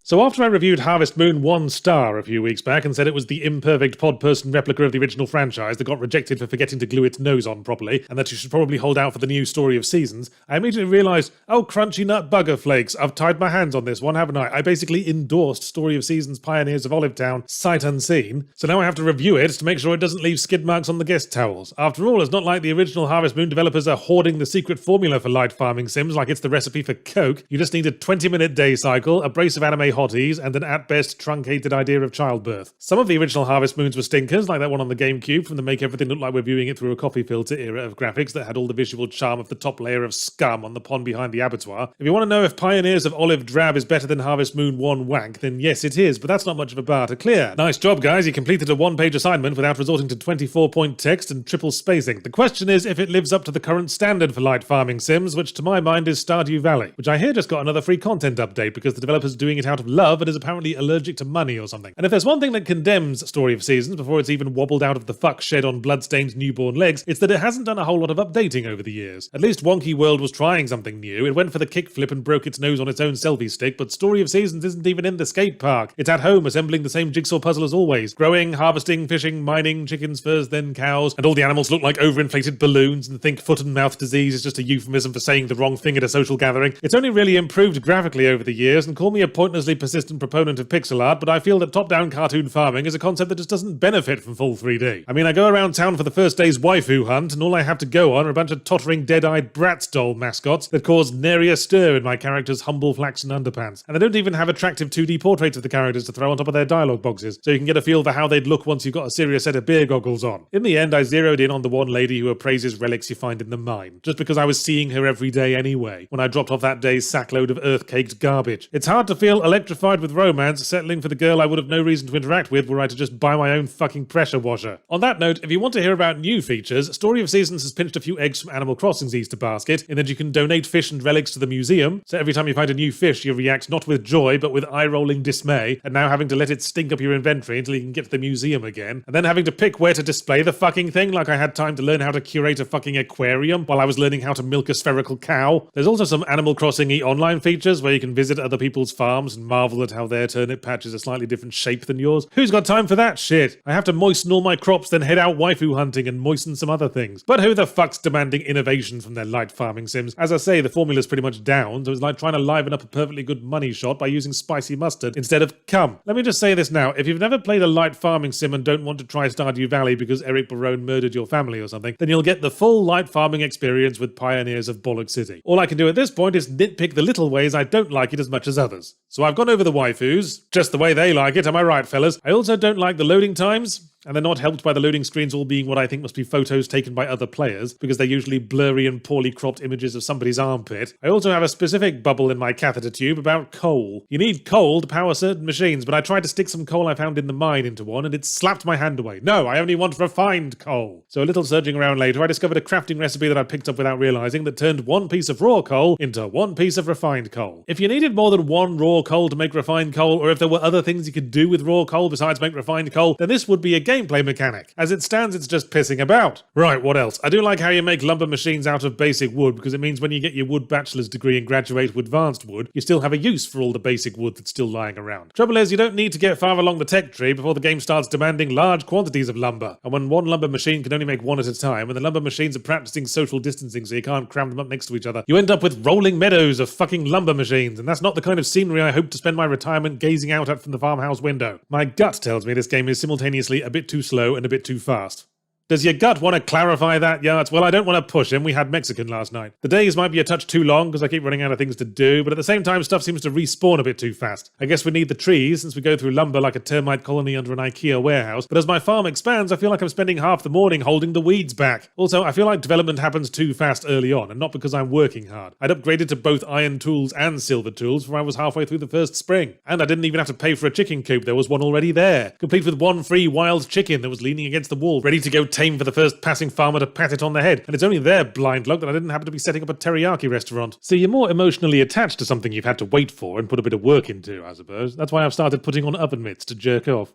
So after I reviewed Harvest Moon 1 Star a few weeks back and said it was the imperfect pod-person replica of the original franchise that got rejected for forgetting to glue its nose on properly, and that you should probably hold out for the new Story of Seasons, I immediately realised, oh crunchy nut bugger flakes, I've tied my hands on this one, haven't I? I basically endorsed Story of Seasons Pioneers of Olivetown sight unseen, so now I have to review it to make sure it doesn't leave skid marks on the guest towels. After all, it's not like the original Harvest Moon developers are hoarding the secret formula for light farming sims like it's the recipe for Coke. You just need a 20-minute day cycle, a brace of anime hotties, and an at-best truncated idea of childbirth. Some of the original Harvest Moons were stinkers, like that one on the GameCube from the make everything look like we're viewing it through a coffee filter era of graphics that had all the visual charm of the top layer of scum on the pond behind the abattoir. If you want to know if Pioneers of Olive Drab is better than Harvest Moon 1 Wank, then yes it is, but that's not much of a bar to clear. Nice job guys, you completed a one-page assignment without resorting to 24-point text and triple spacing. The question is if it lives up to the current standard for light farming sims, which to my mind is Stardew Valley, which I hear just got another free content update because the developer's doing it out of love and is apparently allergic to money or something. And if there's one thing that condemns Story of Seasons before it's even wobbled out of the fuck shed on bloodstained newborn legs, it's that it hasn't done a whole lot of updating over the years. At least Wonky World was trying something new. It went for the kickflip and broke its nose on its own selfie stick, but Story of Seasons isn't even in the skate park. It's at home assembling the same jigsaw puzzle as always. Growing, harvesting, fishing, mining, chickens first, then cows, and all the animals look like overinflated balloons and think foot and mouth disease is just a euphemism for saying the wrong thing at a social gathering. It's only really improved graphically over the years, and call me a pointlessly persistent proponent of pixel art, but I feel that top-down cartoon farming is a concept that just doesn't benefit from full 3D. I mean, I go around town for the first day's waifu hunt, and all I have to go on are a bunch of tottering dead-eyed Bratz doll mascots that cause nary a stir in my character's humble flaxen underpants. And they don't even have attractive 2D portraits of the characters to throw on top of their dialogue boxes, so you can get a feel for how they'd look once you've got a serious set of beer goggles on. In the end, I zeroed in on the one lady who appraises relics you find in the mine, just because I was seeing her every day anyway, when I dropped off that day's sackload of earth-caked garbage. It's hard to feel electrified with romance, settling for the girl I would have no reason to interact with were I to just buy my own fucking pressure washer. On that note, if you want to hear about new features, Story of Seasons has pinched a few eggs from Animal Crossing's Easter basket, in that you can donate fish and relics to the museum, so every time you find a new fish you react not with joy but with eye-rolling dismay, and now having to let it stink up your inventory until you can get to the museum again, and then having to pick where to display the fucking thing like I had time to learn how to curate a fucking aquarium while I was learning how to milk a spherical cow. There's also some Animal Crossing-y online features where you can visit other people's farms and marvel at how their turnip patch is a slightly different shape than yours. Who's got time for that shit? I have to moisten all my crops, then head out waifu hunting and moisten some other things. But who the fuck's demanding innovation from their light farming sims? As I say, the formula's pretty much down, so it's like trying to liven up a perfectly good money shot by using spicy mustard instead of cum. Let me just say this now, if you've never played a light farming sim and don't want to try Stardew Valley because Eric Barone murdered your family or something, then you'll get the full light farming experience with Pioneers of Bollock City. All I can do at this point is nitpick the little ways I don't like it as much as others. So I've gone over the waifus, just the way they like it, am I right, fellas? I also don't like the loading times, and they're not helped by the loading screens all being what I think must be photos taken by other players, because they're usually blurry and poorly cropped images of somebody's armpit. I also have a specific bubble in my catheter tube about coal. You need coal to power certain machines, but I tried to stick some coal I found in the mine into one, and it slapped my hand away. No, I only want refined coal. So a little searching around later, I discovered a crafting recipe that I picked up without realizing that turned one piece of raw coal into one piece of refined coal. If you needed more than one raw coal to make refined coal, or if there were other things you could do with raw coal besides make refined coal, then this would be a gameplay mechanic. As it stands, it's just pissing about. Right, what else? I do like how you make lumber machines out of basic wood, because it means when you get your wood bachelor's degree and graduate to advanced wood, you still have a use for all the basic wood that's still lying around. Trouble is, you don't need to get far along the tech tree before the game starts demanding large quantities of lumber. And when one lumber machine can only make one at a time, and the lumber machines are practicing social distancing so you can't cram them up next to each other, you end up with rolling meadows of fucking lumber machines, and that's not the kind of scenery I hope to spend my retirement gazing out at from the farmhouse window. My gut tells me this game is simultaneously a bit too slow and a bit too fast. Does your gut want to clarify that, Yards? Well, I don't want to push him. We had Mexican last night. The days might be a touch too long because I keep running out of things to do, but at the same time, stuff seems to respawn a bit too fast. I guess we need the trees since we go through lumber like a termite colony under an IKEA warehouse, but as my farm expands, I feel like I'm spending half the morning holding the weeds back. Also, I feel like development happens too fast early on, and not because I'm working hard. I'd upgraded to both iron tools and silver tools before I was halfway through the first spring. And I didn't even have to pay for a chicken coop. There was one already there, complete with one free wild chicken that was leaning against the wall, ready to go tame for the first passing farmer to pat it on the head, and it's only their blind luck that I didn't happen to be setting up a teriyaki restaurant. So you're more emotionally attached to something you've had to wait for and put a bit of work into, I suppose. That's why I've started putting on oven mitts to jerk off.